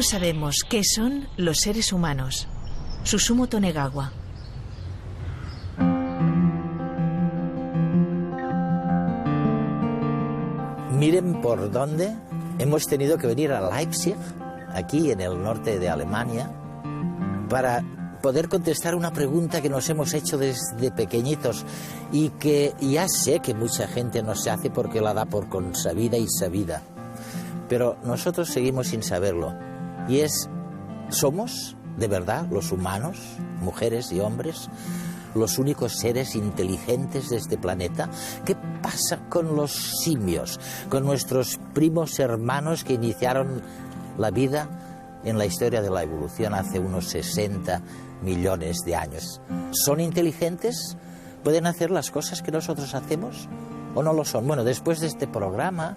Solo sabemos qué son los seres humanos. Susumu Tonegawa. Miren por dónde hemos tenido que venir a Leipzig, aquí en el norte de Alemania, para poder contestar una pregunta que nos hemos hecho desde pequeñitos y que ya sé que mucha gente no se hace porque la da por consabida y sabida. Pero nosotros seguimos sin saberlo. Y es, ¿somos de verdad los humanos, mujeres y hombres, los únicos seres inteligentes de este planeta? ¿Qué pasa con los simios, con nuestros primos hermanos que iniciaron la vida en la historia de la evolución hace unos 60 millones de años? ¿Son inteligentes? ¿Pueden hacer las cosas que nosotros hacemos o no lo son? Bueno, después de este programa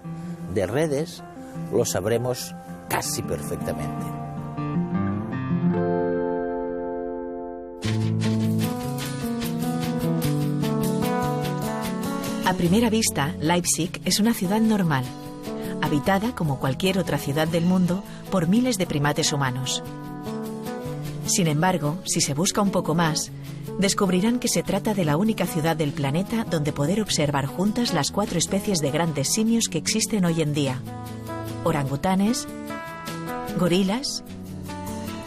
de redes lo sabremos casi perfectamente. A primera vista, Leipzig es una ciudad normal, habitada como cualquier otra ciudad del mundo por miles de primates humanos. Sin embargo, si se busca un poco más, descubrirán que se trata de la única ciudad del planeta donde poder observar juntas las 4 especies de grandes simios que existen hoy en día: orangutanes, gorilas,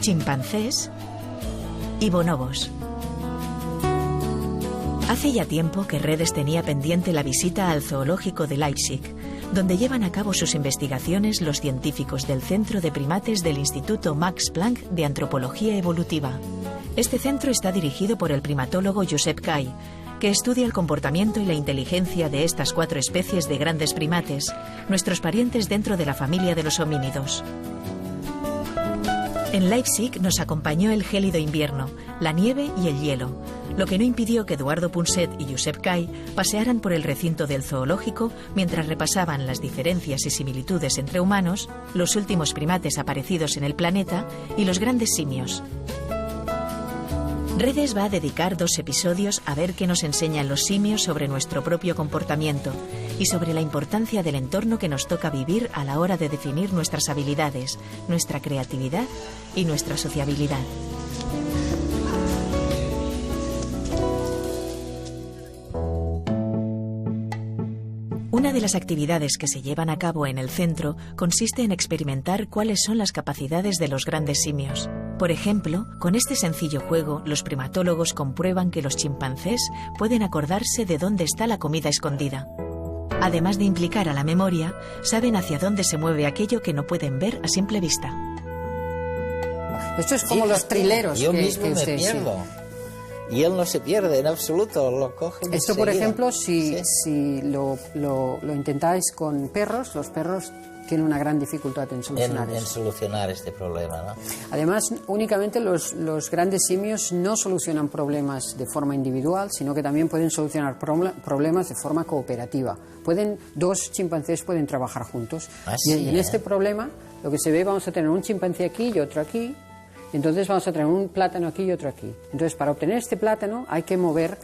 chimpancés y bonobos. Hace ya tiempo que Redes tenía pendiente la visita al zoológico de Leipzig, donde llevan a cabo sus investigaciones los científicos del Centro de Primates del Instituto Max Planck de Antropología Evolutiva. Este centro está dirigido por el primatólogo Josep Cay, que estudia el comportamiento y la inteligencia de estas 4 especies de grandes primates, nuestros parientes dentro de la familia de los homínidos. En Leipzig nos acompañó el gélido invierno, la nieve y el hielo, lo que no impidió que Eduardo Punset y Josep Cay pasearan por el recinto del zoológico mientras repasaban las diferencias y similitudes entre humanos, los últimos primates aparecidos en el planeta y los grandes simios. Redes va a dedicar 2 episodios a ver qué nos enseñan los simios sobre nuestro propio comportamiento y sobre la importancia del entorno que nos toca vivir a la hora de definir nuestras habilidades, nuestra creatividad y nuestra sociabilidad. Una de las actividades que se llevan a cabo en el centro consiste en experimentar cuáles son las capacidades de los grandes simios. Por ejemplo, con este sencillo juego, los primatólogos comprueban que los chimpancés pueden acordarse de dónde está la comida escondida. Además de implicar a la memoria, saben hacia dónde se mueve aquello que no pueden ver a simple vista. Esto es como los trileros. Yo mismo me pierdo. Y él no se pierde en absoluto, lo coge. Esto, por ejemplo, si lo intentáis con perros, los perros tienen una gran dificultad en solucionar en solucionar este problema, ¿no? Además, únicamente los grandes simios no solucionan problemas de forma individual, sino que también pueden solucionar problemas de forma cooperativa. 2 chimpancés pueden trabajar juntos. Y en este problema, lo que se ve, vamos a tener un chimpancé aquí y otro aquí. Entonces vamos a tener un plátano aquí y otro aquí. Entonces, para obtener este plátano hay que mover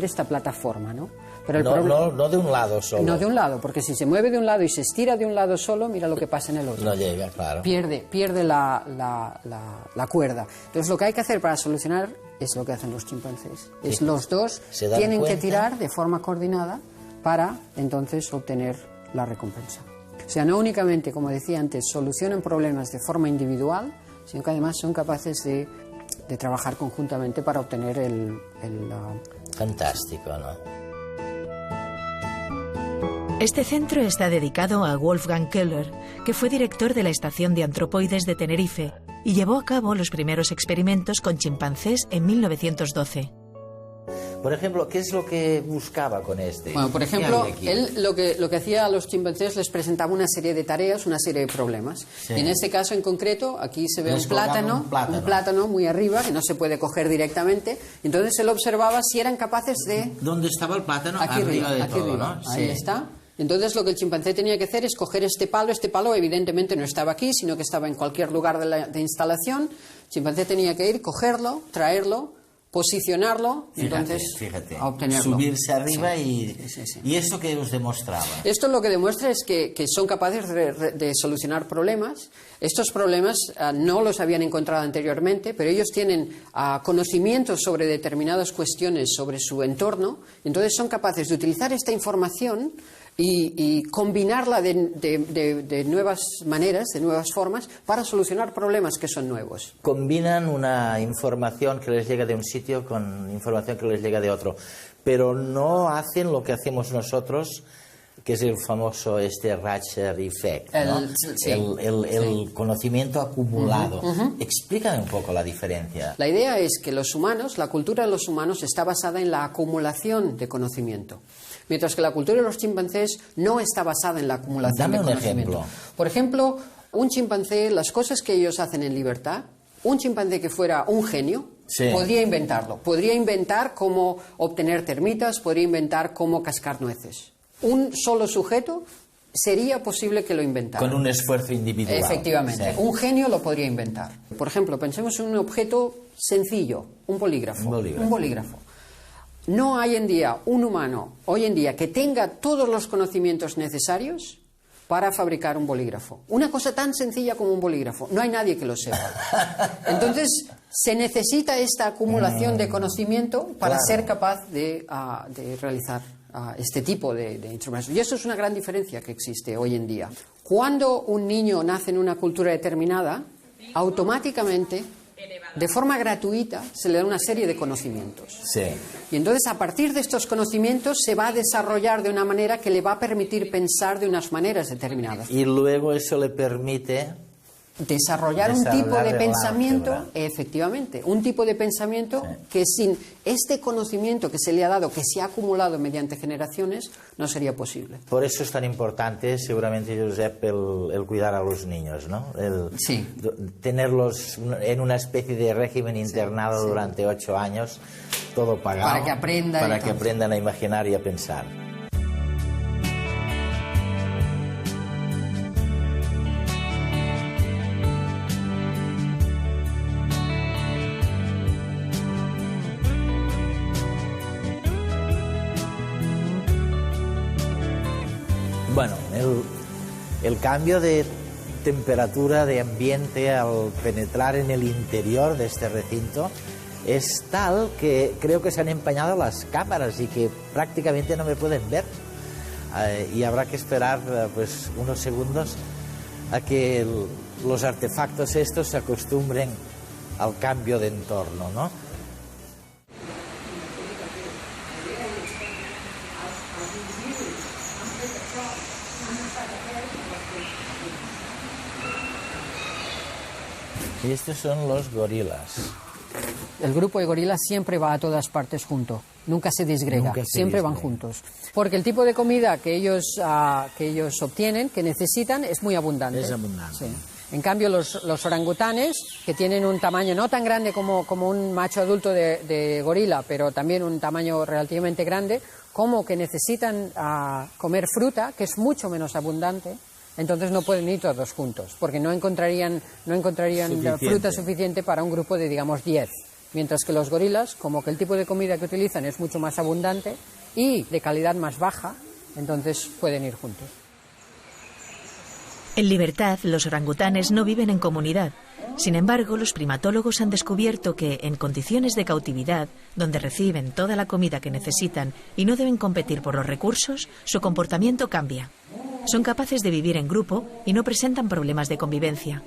esta plataforma, ¿no? Pero no de un lado solo. No de un lado, porque si se mueve de un lado y se estira de un lado solo, mira lo que pasa en el otro. No llega, claro. Pierde la cuerda. Entonces, lo que hay que hacer para solucionar es lo que hacen los chimpancés. Es los dos tienen que tirar de forma coordinada para entonces obtener la recompensa. O sea, no únicamente, como decía antes, solucionan problemas de forma individual, sino que además son capaces de trabajar conjuntamente para obtener Fantástico, ¿no? Este centro está dedicado a Wolfgang Köhler, que fue director de la Estación de Antropoides de Tenerife y llevó a cabo los primeros experimentos con chimpancés en 1912. Por ejemplo, ¿qué es lo que buscaba con este? Bueno, por ejemplo, él lo que hacía a los chimpancés les presentaba una serie de tareas, una serie de problemas. Sí. Y en este caso en concreto, aquí se ve un plátano muy arriba, que no se puede coger directamente. Entonces él observaba si eran capaces de... ¿Dónde estaba el plátano? Aquí arriba de aquí todo, arriba. ¿no? Ahí está. Entonces lo que el chimpancé tenía que hacer es coger este palo evidentemente no estaba aquí, sino que estaba en cualquier lugar de instalación. El chimpancé tenía que ir, cogerlo, traerlo, posicionarlo, Fíjate, entonces fíjate. a obtenerlo. Subirse arriba Sí. ¿Y esto qué os demostraba? Esto lo que demuestra es que son capaces de solucionar problemas. Estos problemas no los habían encontrado anteriormente, pero ellos tienen conocimientos sobre determinadas cuestiones sobre su entorno, entonces son capaces de utilizar esta información y combinarla de nuevas maneras, de nuevas formas, para solucionar problemas que son nuevos. Combinan una información que les llega de un sitio con información que les llega de otro, pero no hacen lo que hacemos nosotros, que es el famoso Ratcher Effect, ¿no? El conocimiento acumulado. Explícame un poco la diferencia. La idea es que los humanos, la cultura de los humanos está basada en la acumulación de conocimiento, mientras que la cultura de los chimpancés no está basada en la acumulación de conocimiento. Dame un ejemplo. Por ejemplo, un chimpancé, las cosas que ellos hacen en libertad, un chimpancé que fuera un genio, podría inventarlo. Podría inventar cómo obtener termitas, podría inventar cómo cascar nueces. Un solo sujeto sería posible que lo inventara. Con un esfuerzo individual. Efectivamente. Sí. Un genio lo podría inventar. Por ejemplo, pensemos en un objeto sencillo, un bolígrafo. Un bolígrafo. No hay en día un humano, hoy en día, que tenga todos los conocimientos necesarios para fabricar un bolígrafo. Una cosa tan sencilla como un bolígrafo. No hay nadie que lo sepa. Entonces, se necesita esta acumulación de conocimiento para ser capaz de realizar este tipo de instrumentos. Y eso es una gran diferencia que existe hoy en día. Cuando un niño nace en una cultura determinada, automáticamente, de forma gratuita, se le da una serie de conocimientos. Sí. Y entonces, a partir de estos conocimientos, se va a desarrollar de una manera que le va a permitir pensar de unas maneras determinadas. Y luego eso le permite desarrollar un tipo de pensamiento, efectivamente, un tipo de pensamiento que sin este conocimiento que se le ha dado, que se ha acumulado mediante generaciones, no sería posible. Por eso es tan importante, seguramente, Josep, el cuidar a los niños, ¿no? Tenerlos en una especie de régimen internado durante 8 años, todo pagado, para que aprendan a imaginar y a pensar. Bueno, el cambio de temperatura, de ambiente, al penetrar en el interior de este recinto es tal que creo que se han empañado las cámaras y que prácticamente no me pueden ver. Y habrá que esperar pues unos segundos a que los artefactos estos se acostumbren al cambio de entorno, ¿no? Y estos son los gorilas. El grupo de gorilas siempre va a todas partes junto, nunca se disgrega, siempre van juntos. Porque el tipo de comida que ellos obtienen, que necesitan, es muy abundante. Es abundante. Sí. En cambio, los orangutanes, que tienen un tamaño no tan grande como un macho adulto de gorila, pero también un tamaño relativamente grande, como que necesitan comer fruta, que es mucho menos abundante. Entonces no pueden ir todos juntos, porque no encontrarían fruta suficiente para un grupo de, digamos, 10. Mientras que los gorilas, como que el tipo de comida que utilizan es mucho más abundante y de calidad más baja, entonces pueden ir juntos. En libertad, los orangutanes no viven en comunidad. Sin embargo, los primatólogos han descubierto que, en condiciones de cautividad, donde reciben toda la comida que necesitan y no deben competir por los recursos, su comportamiento cambia. Son capaces de vivir en grupo y no presentan problemas de convivencia.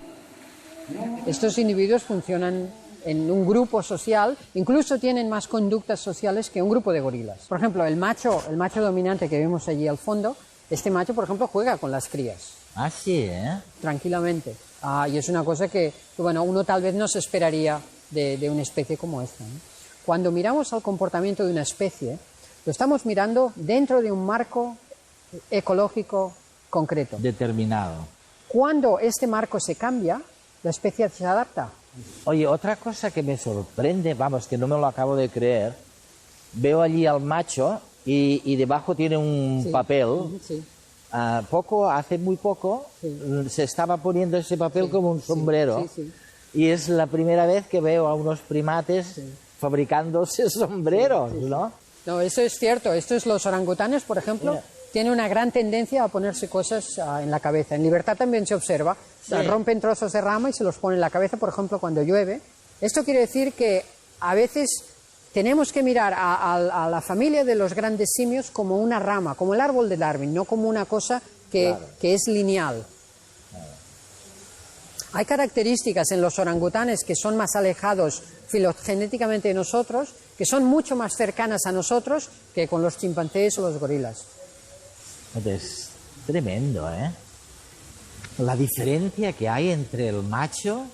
Estos individuos funcionan en un grupo social, incluso tienen más conductas sociales que un grupo de gorilas. Por ejemplo, el macho dominante que vemos allí al fondo, este macho, por ejemplo, juega con las crías. Ah, sí, ¿eh? Tranquilamente. Y es una cosa que bueno, uno tal vez no se esperaría de una especie como esta, ¿no? Cuando miramos al comportamiento de una especie, lo estamos mirando dentro de un marco ecológico concreto. Determinado. Cuando este marco se cambia, la especie se adapta. Oye, otra cosa que me sorprende, vamos, que no me lo acabo de creer, veo allí al macho y debajo tiene un papel. Sí. Hace muy poco, se estaba poniendo ese papel como un sombrero. Sí. Y es la primera vez que veo a unos primates fabricándose sombreros, ¿no? No, eso es cierto. Los orangutanes, por ejemplo, tienen una gran tendencia a ponerse cosas en la cabeza. En libertad también se observa. Sí. Rompen trozos de rama y se los ponen en la cabeza, por ejemplo, cuando llueve. Esto quiere decir que a veces tenemos que mirar a la familia de los grandes simios como una rama, como el árbol de Darwin, no como una cosa que es lineal. Hay características en los orangutanes que son más alejados filogenéticamente de nosotros, que son mucho más cercanas a nosotros que con los chimpancés o los gorilas. Es tremendo, ¿eh? La diferencia que hay entre el macho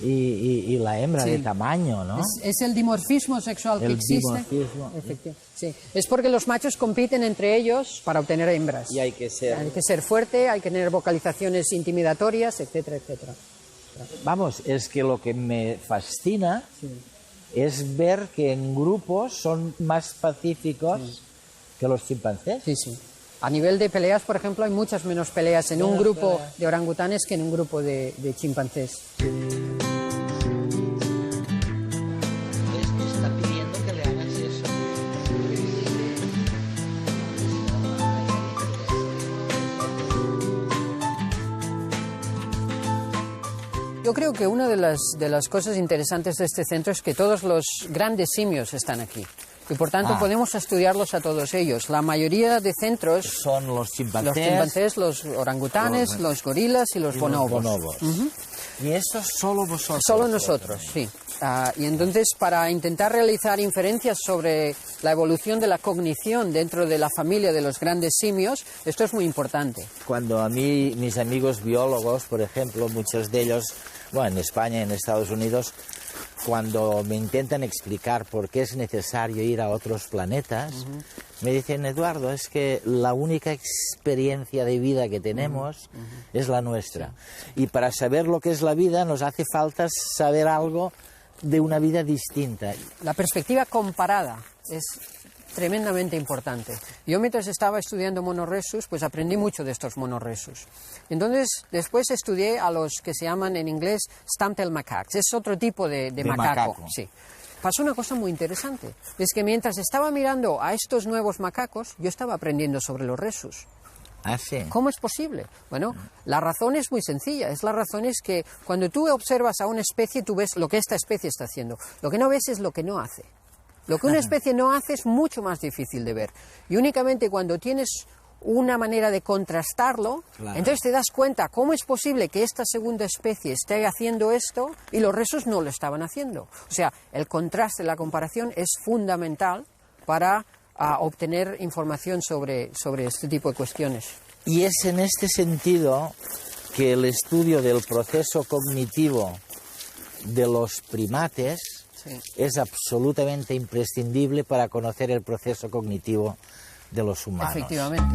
y la hembra de tamaño, ¿no? Es el dimorfismo sexual que existe. Efectivamente. Sí. Es porque los machos compiten entre ellos para obtener hembras. Y hay que ser fuerte, hay que tener vocalizaciones intimidatorias, etcétera, etcétera. Vamos, es que lo que me fascina es ver que en grupos son más pacíficos que los chimpancés. Sí, sí. A nivel de peleas, por ejemplo, hay muchas menos peleas en un grupo de orangutanes que en un grupo de chimpancés. Está pidiendo que le hagas eso. Yo creo que una de las cosas interesantes de este centro es que todos los grandes simios están aquí. Y por tanto podemos estudiarlos a todos ellos. La mayoría de centros son los chimpancés, los orangutanes, los gorilas y los bonobos. Y eso solo vosotros. Solo nosotros, sí. Y entonces, para intentar realizar inferencias sobre la evolución de la cognición dentro de la familia de los grandes simios, esto es muy importante. Cuando a mí, mis amigos biólogos, por ejemplo, muchos de ellos, bueno, en España y en Estados Unidos, cuando me intentan explicar por qué es necesario ir a otros planetas, me dicen, Eduardo, es que la única experiencia de vida que tenemos es la nuestra. Y para saber lo que es la vida nos hace falta saber algo de una vida distinta. La perspectiva comparada es tremendamente importante. Yo mientras estaba estudiando monorhesus, pues aprendí mucho de estos monorhesus. Entonces, después estudié a los que se llaman en inglés stump-tailed macaques. Es otro tipo de macaco. Sí. Pasó una cosa muy interesante. Es que mientras estaba mirando a estos nuevos macacos, yo estaba aprendiendo sobre los rhesus. ¿Ah, sí? ¿Cómo es posible? Bueno, la razón es muy sencilla. La razón es que cuando tú observas a una especie, tú ves lo que esta especie está haciendo. Lo que no ves es lo que no hace. Lo que una especie no hace es mucho más difícil de ver. Y únicamente cuando tienes una manera de contrastarlo, entonces te das cuenta cómo es posible que esta segunda especie esté haciendo esto y los rhesus no lo estaban haciendo. O sea, el contraste, la comparación es fundamental para obtener información sobre este tipo de cuestiones. Y es en este sentido que el estudio del proceso cognitivo de los primates es absolutamente imprescindible para conocer el proceso cognitivo de los humanos. Efectivamente.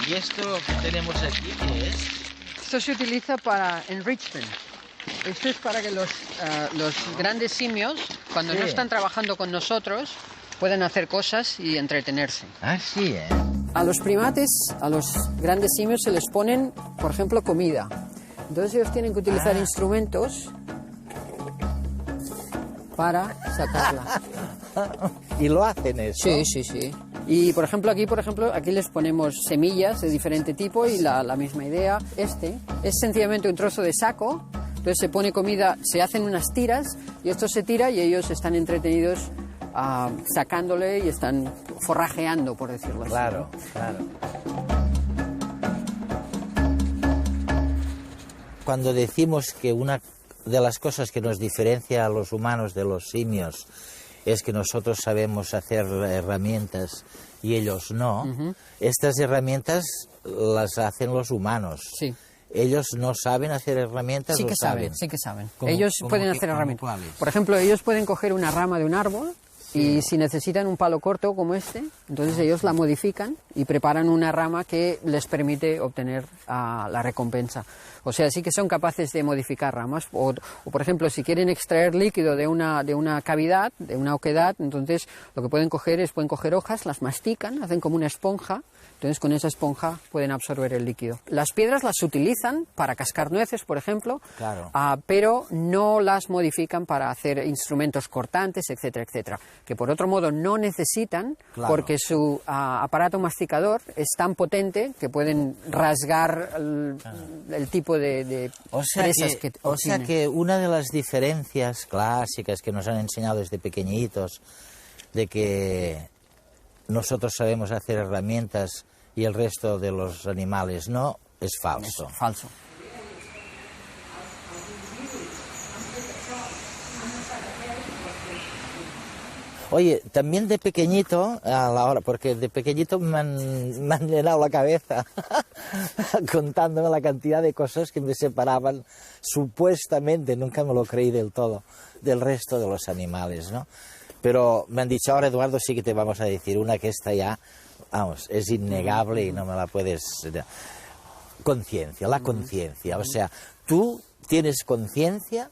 ¿Y esto que tenemos aquí qué es? Esto se utiliza para enrichment. Esto es para que los grandes simios, cuando no están trabajando con nosotros, puedan hacer cosas y entretenerse. Ah, sí, ¿eh? A los primates, a los grandes simios, se les ponen, por ejemplo, comida. Entonces ellos tienen que utilizar instrumentos para sacarla. ¿Y lo hacen eso? Sí, sí, sí. Y por ejemplo aquí les ponemos semillas de diferente tipo y la misma idea. Este es sencillamente un trozo de saco, entonces se pone comida, se hacen unas tiras y esto se tira y ellos están entretenidos sacándole y están forrajeando, por decirlo así. Claro, claro. Cuando decimos que una de las cosas que nos diferencia a los humanos de los simios es que nosotros sabemos hacer herramientas y ellos no, estas herramientas las hacen los humanos. Sí. Ellos no saben hacer herramientas. Sí que saben. Ellos pueden hacer herramientas. Por ejemplo, ellos pueden coger una rama de un árbol Y si necesitan un palo corto como este, entonces ellos la modifican y preparan una rama que les permite obtener la recompensa. O sea, sí que son capaces de modificar ramas. O por ejemplo, si quieren extraer líquido de una cavidad, de una oquedad, entonces lo que pueden coger hojas, las mastican, hacen como una esponja. Entonces, con esa esponja pueden absorber el líquido. Las piedras las utilizan para cascar nueces, por ejemplo, claro. Pero no las modifican para hacer instrumentos cortantes, etcétera, etcétera. Que por otro modo no necesitan, claro. porque su aparato masticador es tan potente que pueden rasgar el tipo de presas que O sea que una de las diferencias clásicas que nos han enseñado desde pequeñitos, de que nosotros sabemos hacer herramientas y el resto de los animales no, es falso. Es falso. Oye, también de pequeñito, a la hora, porque de pequeñito me han llenado la cabeza contándome la cantidad de cosas que me separaban, supuestamente, nunca me lo creí del todo, del resto de los animales, ¿no? Pero me han dicho, ahora Eduardo, sí que te vamos a decir una que esta ya, vamos, es innegable y no me la puedes... Conciencia, la conciencia. O sea, tú tienes conciencia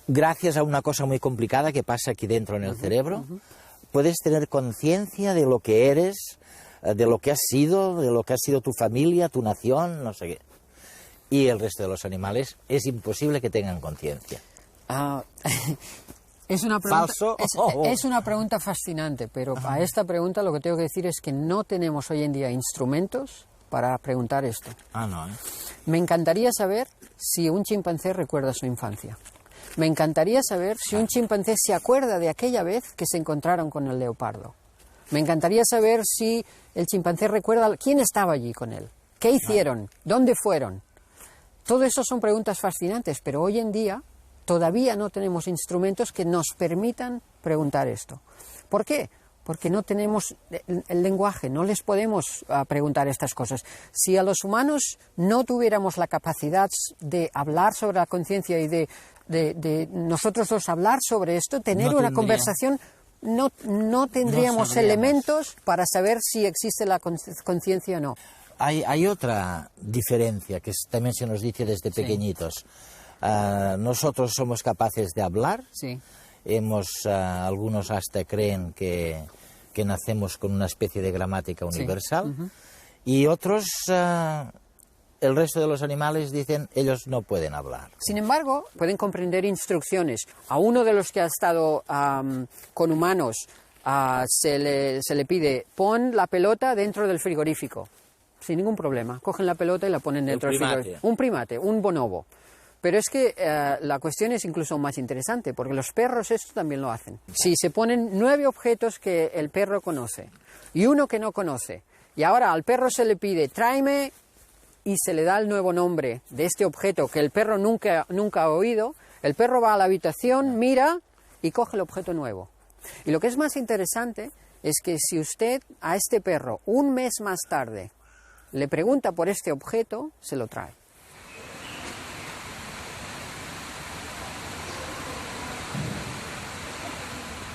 gracias a una cosa muy complicada que pasa aquí dentro en el cerebro. Puedes tener conciencia de lo que eres, de lo que has sido tu familia, tu nación, no sé qué. Y el resto de los animales es imposible que tengan conciencia. Es una pregunta, ¿Falso? Es una pregunta fascinante, pero a esta pregunta lo que tengo que decir es que no tenemos hoy en día instrumentos para preguntar esto. No, ¿eh? Me encantaría saber si un chimpancé recuerda su infancia. Me encantaría saber si un chimpancé se acuerda de aquella vez que se encontraron con el leopardo. Me encantaría saber si el chimpancé recuerda quién estaba allí con él, qué hicieron, dónde fueron. Todo eso son preguntas fascinantes, pero hoy en día todavía no tenemos instrumentos que nos permitan preguntar esto. ¿Por qué? Porque no tenemos el lenguaje, no les podemos preguntar estas cosas. Si a los humanos no tuviéramos la capacidad de hablar sobre la conciencia y de nosotros dos hablar sobre esto, tener una conversación, no tendríamos elementos para saber si existe la conciencia o no. Hay otra diferencia que también se nos dice desde pequeñitos. Nosotros somos capaces de hablar. Sí. Algunos hasta creen que nacemos con una especie de gramática universal. Y otros, el resto de los animales dicen, ellos no pueden hablar. Sin embargo, pueden comprender instrucciones. A uno de los que ha estado con humanos se le pide, pon la pelota dentro del frigorífico. Sin ningún problema. Cogen la pelota y la ponen dentro del frigorífico. Un primate, un bonobo. Pero es que la cuestión es incluso más interesante, porque los perros esto también lo hacen. Si se ponen 9 objetos que el perro conoce y uno que no conoce, y ahora al perro se le pide, tráeme, y se le da el nuevo nombre de este objeto que el perro nunca ha oído, el perro va a la habitación, mira y coge el objeto nuevo. Y lo que es más interesante es que si usted a este perro un mes más tarde le pregunta por este objeto, se lo trae.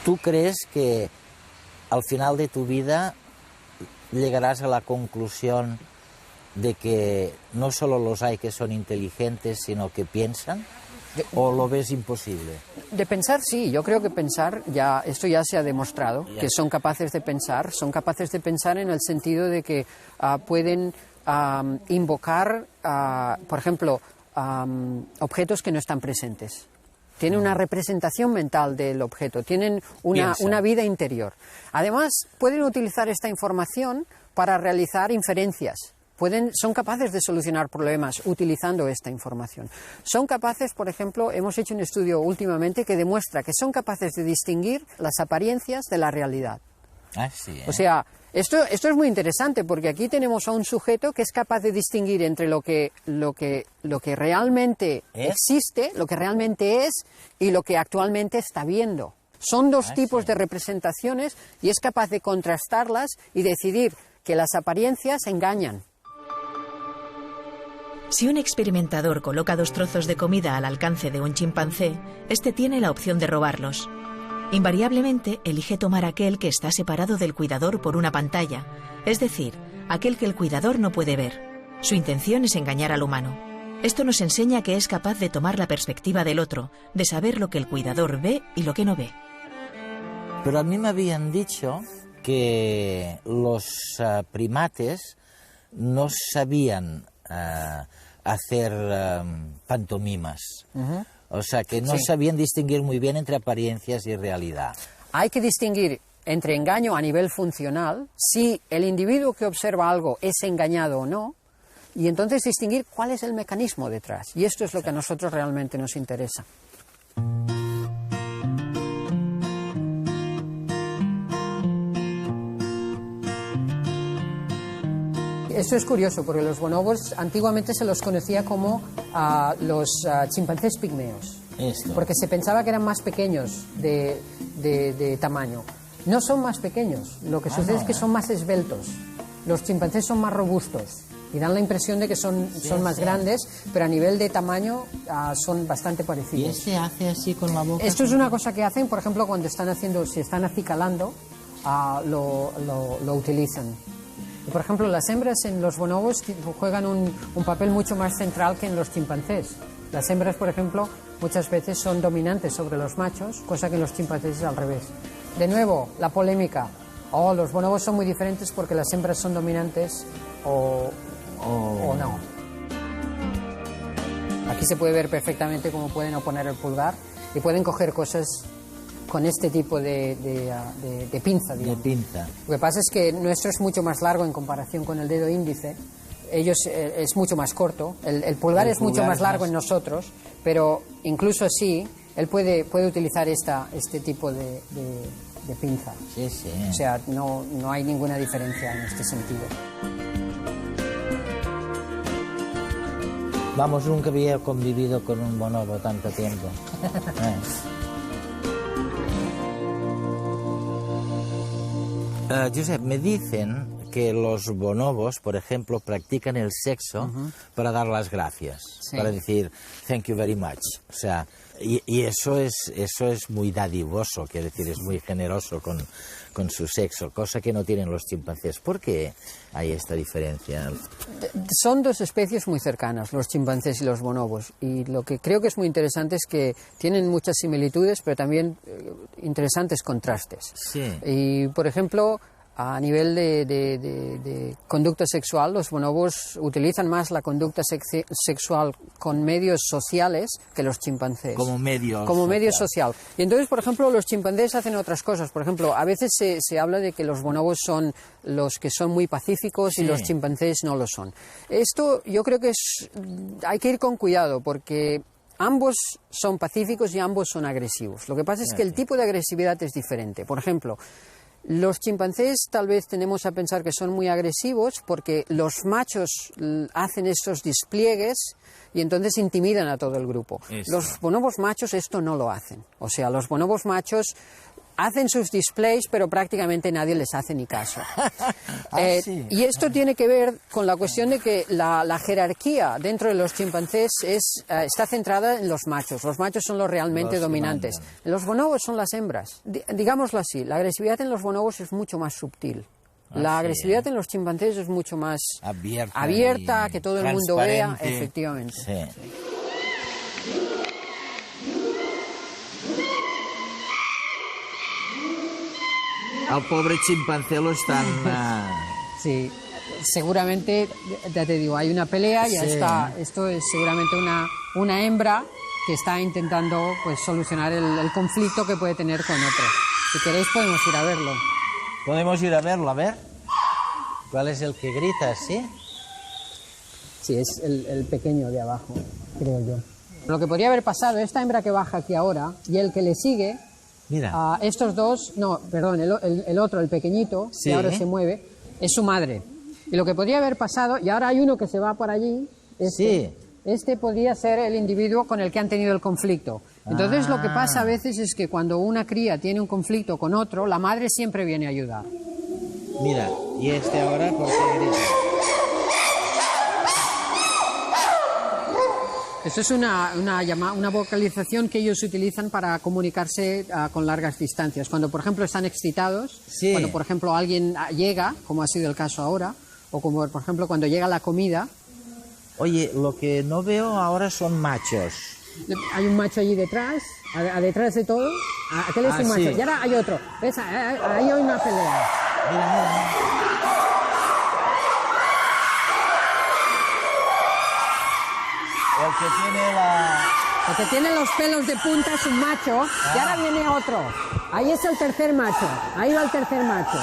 ¿Tú crees que al final de tu vida llegarás a la conclusión de que no solo los hay que son inteligentes, sino que piensan? ¿O lo ves imposible? De pensar, sí. Yo creo que pensar, esto ya se ha demostrado, que son capaces de pensar. Son capaces de pensar en el sentido de que pueden invocar, por ejemplo, objetos que no están presentes. Tienen una representación mental del objeto, tienen una vida interior. Además, pueden utilizar esta información para realizar inferencias. Son capaces de solucionar problemas utilizando esta información. Son capaces, por ejemplo, hemos hecho un estudio últimamente que demuestra que son capaces de distinguir las apariencias de la realidad. Sí, O sea, esto es muy interesante porque aquí tenemos a un sujeto que es capaz de distinguir entre lo que realmente existe, lo que realmente es y lo que actualmente está viendo. Son dos tipos de representaciones y es capaz de contrastarlas y decidir que las apariencias engañan. Si un experimentador coloca 2 trozos de comida al alcance de un chimpancé, este tiene la opción de robarlos. Invariablemente elige tomar aquel que está separado del cuidador por una pantalla, es decir, aquel que el cuidador no puede ver. Su intención es engañar al humano. Esto nos enseña que es capaz de tomar la perspectiva del otro, de saber lo que el cuidador ve y lo que no ve. Pero a mí me habían dicho que los primates no sabían hacer pantomimas. O sea, que no sabían distinguir muy bien entre apariencias y realidad. Hay que distinguir entre engaño a nivel funcional, si el individuo que observa algo es engañado o no, y entonces distinguir cuál es el mecanismo detrás. Y esto es lo que a nosotros realmente nos interesa. Esto es curioso, porque los bonobos antiguamente se los conocía como los chimpancés pigmeos, porque se pensaba que eran más pequeños de tamaño. No son más pequeños, lo que sucede es que son más esbeltos. Los chimpancés son más robustos y dan la impresión de que son más grandes, pero a nivel de tamaño son bastante parecidos. ¿Y este hace así con la boca? Esto es una cosa que hacen, por ejemplo, cuando si están acicalando, lo utilizan. Por ejemplo, las hembras en los bonobos juegan un papel mucho más central que en los chimpancés. Las hembras, por ejemplo, muchas veces son dominantes sobre los machos, cosa que en los chimpancés es al revés. De nuevo, la polémica. Los bonobos son muy diferentes porque las hembras son dominantes o no. Aquí se puede ver perfectamente cómo pueden oponer el pulgar y pueden coger cosas con este tipo de pinza, digamos. De pinza. Lo que pasa es que nuestro es mucho más largo en comparación con el dedo índice. Ellos es mucho más corto. El pulgar es mucho más largo en nosotros, pero incluso así, él puede utilizar este tipo de pinza. Sí, sí. O sea, no hay ninguna diferencia en este sentido. Vamos, nunca había convivido con un bonobo tanto tiempo. Josep, me dicen que los bonobos, por ejemplo, practican el sexo para dar las gracias, para decir thank you very much. O sea, y eso es muy dadivoso, quiere decir, es muy generoso con su sexo, cosa que no tienen los chimpancés. ¿Por qué hay esta diferencia? Son dos especies muy cercanas, los chimpancés y los bonobos, y lo que creo que es muy interesante es que tienen muchas similitudes, pero también interesantes contrastes. Sí. Y, por ejemplo, a nivel de conducta sexual, los bonobos utilizan más la conducta sexual con medios sociales que los chimpancés. Como medio social. Y entonces, por ejemplo, los chimpancés hacen otras cosas. Por ejemplo, a veces se habla de que los bonobos son los que son muy pacíficos y los chimpancés no lo son. Esto yo creo que hay que ir con cuidado, porque ambos son pacíficos y ambos son agresivos. Lo que pasa es que el tipo de agresividad es diferente. Por ejemplo, los chimpancés tal vez tenemos a pensar que son muy agresivos porque los machos hacen estos despliegues y entonces intimidan a todo el grupo. Los bonobos machos esto no lo hacen. O sea, los bonobos machos hacen sus displays, pero prácticamente nadie les hace ni caso. Y esto tiene que ver con la cuestión de que la jerarquía dentro de los chimpancés está centrada en los machos. Los machos son los realmente dominantes. Los bonobos son las hembras. Digámoslo así, la agresividad en los bonobos es mucho más sutil. La agresividad en los chimpancés es mucho más abierta, que todo el mundo vea. Efectivamente. Sí. Al pobre chimpancé lo están... Sí, seguramente, ya te digo, hay una pelea, ya está. Esto es seguramente una hembra que está intentando pues solucionar el conflicto que puede tener con otro. Si queréis podemos ir a verlo. Podemos ir a verlo, a ver. ¿Cuál es el que grita, sí? Sí, es el pequeño de abajo, creo yo. Lo que podría haber pasado, esta hembra que baja aquí ahora y el que le sigue... Mira. Estos dos, no, perdón, el otro, el pequeñito, que ahora se mueve, es su madre. Y lo que podría haber pasado, y ahora hay uno que se va por allí, este podría ser el individuo con el que han tenido el conflicto. Entonces lo que pasa a veces es que cuando una cría tiene un conflicto con otro, la madre siempre viene a ayudar. Mira, y este ahora, ¿por qué grita? Eso es una vocalización que ellos utilizan para comunicarse con largas distancias. Cuando, por ejemplo, están excitados, Sí. cuando, por ejemplo, alguien llega, como ha sido el caso ahora, o como, por ejemplo, cuando llega la comida, Oye, lo que no veo ahora son machos. hay un macho allí detrás, detrás de todo, aquel es un macho, sí. y ahora hay otro. ¿Ves? Ahí hay una pelea. Mira, mira. El que tiene la... El que tiene los pelos de punta es un macho, y ahora viene otro. Ahí es el tercer macho, ahí va el tercer macho.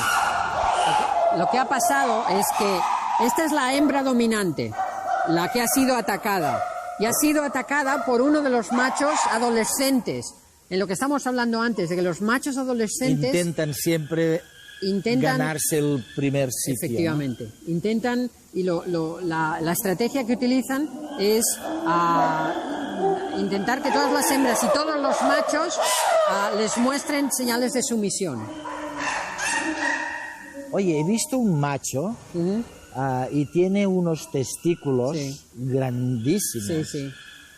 Lo que ha pasado es que esta es la hembra dominante, la que ha sido atacada. Y ha sido atacada por uno de los machos adolescentes. En lo que estamos hablando antes, de que los machos adolescentes Intentan siempre ganarse el primer sitio. efectivamente, intentan, y la estrategia que utilizan es intentar que todas las hembras y todos los machos les muestren señales de sumisión. ¿no? Oye, he visto un macho y tiene unos testículos Sí. grandísimos. Sí, sí.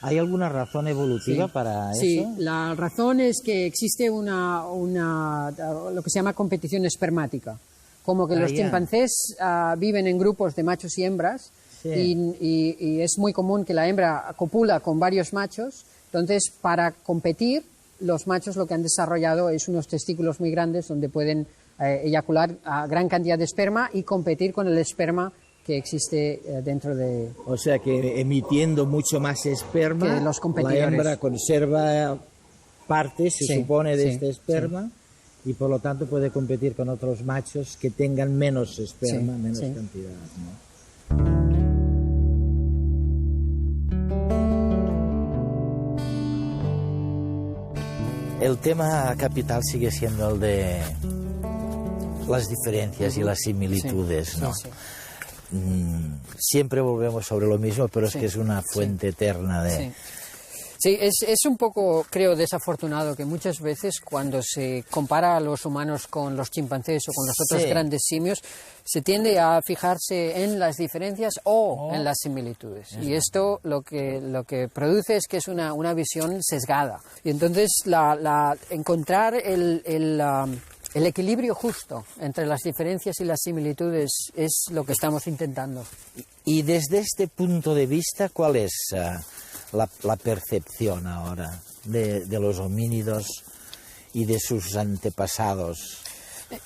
¿Hay alguna razón evolutiva para Sí, eso? la razón es que existe lo que se llama competición espermática. Como que los ya. chimpancés viven en grupos de machos y hembras, Sí. y es muy común que la hembra copula con varios machos. Entonces, para competir, los machos lo que han desarrollado es unos testículos muy grandes donde pueden eyacular a gran cantidad de esperma y competir con el esperma que existe dentro de... O sea que emitiendo mucho más esperma, Que los competidores. la hembra conserva parte, se Sí, supone, de sí, este esperma y por lo tanto puede competir con otros machos que tengan menos esperma, Sí, menos sí. cantidad. ¿no? El tema capital sigue siendo el de las diferencias y las similitudes, Sí, ¿no? sí. Siempre volvemos sobre lo mismo, pero es Sí, que es una fuente eterna de... Sí. Sí, es un poco, creo, desafortunado que muchas veces cuando se compara a los humanos con los chimpancés o con los otros Sí. grandes simios, se tiende a fijarse en las diferencias o en las similitudes. Y esto lo que produce es que es una visión sesgada. Y entonces encontrar el equilibrio justo entre las diferencias y las similitudes es lo que estamos intentando. Y desde este punto de vista, ¿cuál es la percepción ahora de los homínidos y de sus antepasados?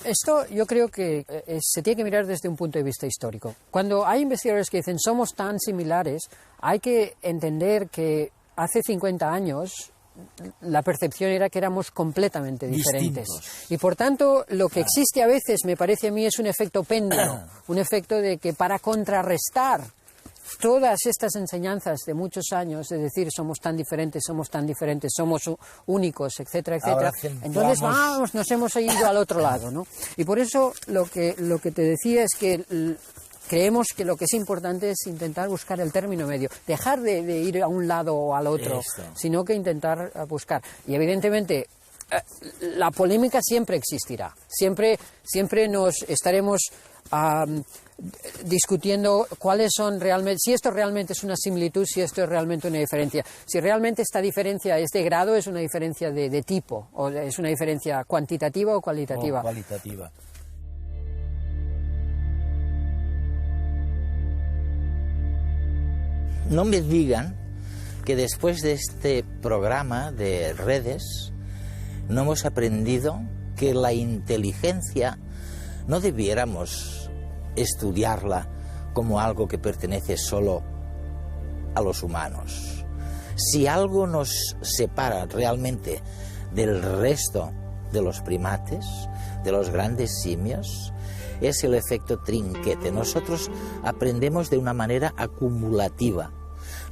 Esto yo creo que se tiene que mirar desde un punto de vista histórico. Cuando hay investigadores que dicen somos tan similares, hay que entender que hace 50 años la percepción era que éramos completamente diferentes. Distintos. Y por tanto, lo que existe a veces, me parece a mí, es un efecto péndulo, un efecto de que para contrarrestar todas estas enseñanzas de muchos años, de decir somos tan diferentes, somos únicos, etcétera, etcétera, entonces nos hemos ido al otro lado, ¿no? Y por eso lo que te decía es que creemos que lo que es importante es intentar buscar el término medio, dejar de ir a un lado o al otro, sino que intentar buscar. Y evidentemente la polémica siempre existirá, siempre nos estaremos discutiendo cuáles son realmente, si esto realmente es una similitud, si esto es realmente una diferencia. Si realmente esta diferencia es de grado, es una diferencia de tipo, o es una diferencia cuantitativa o cualitativa. Cualitativa. No me digan que después de este programa de redes no hemos aprendido que la inteligencia no debiéramos estudiarla como algo que pertenece solo a los humanos. Si algo nos separa realmente del resto de los primates, de los grandes simios, es el efecto trinquete. Nosotros aprendemos de una manera acumulativa.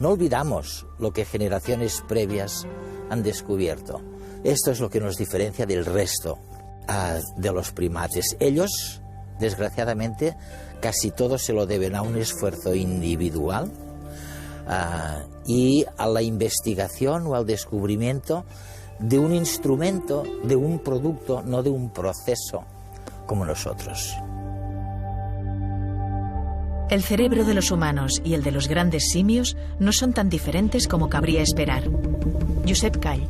No olvidamos lo que generaciones previas han descubierto. Esto es lo que nos diferencia del resto de los primates. Ellos, desgraciadamente, casi todo se lo deben a un esfuerzo individual y a la investigación o al descubrimiento de un instrumento, de un producto, no de un proceso como nosotros. El cerebro de los humanos y el de los grandes simios no son tan diferentes como cabría esperar. Josep Call.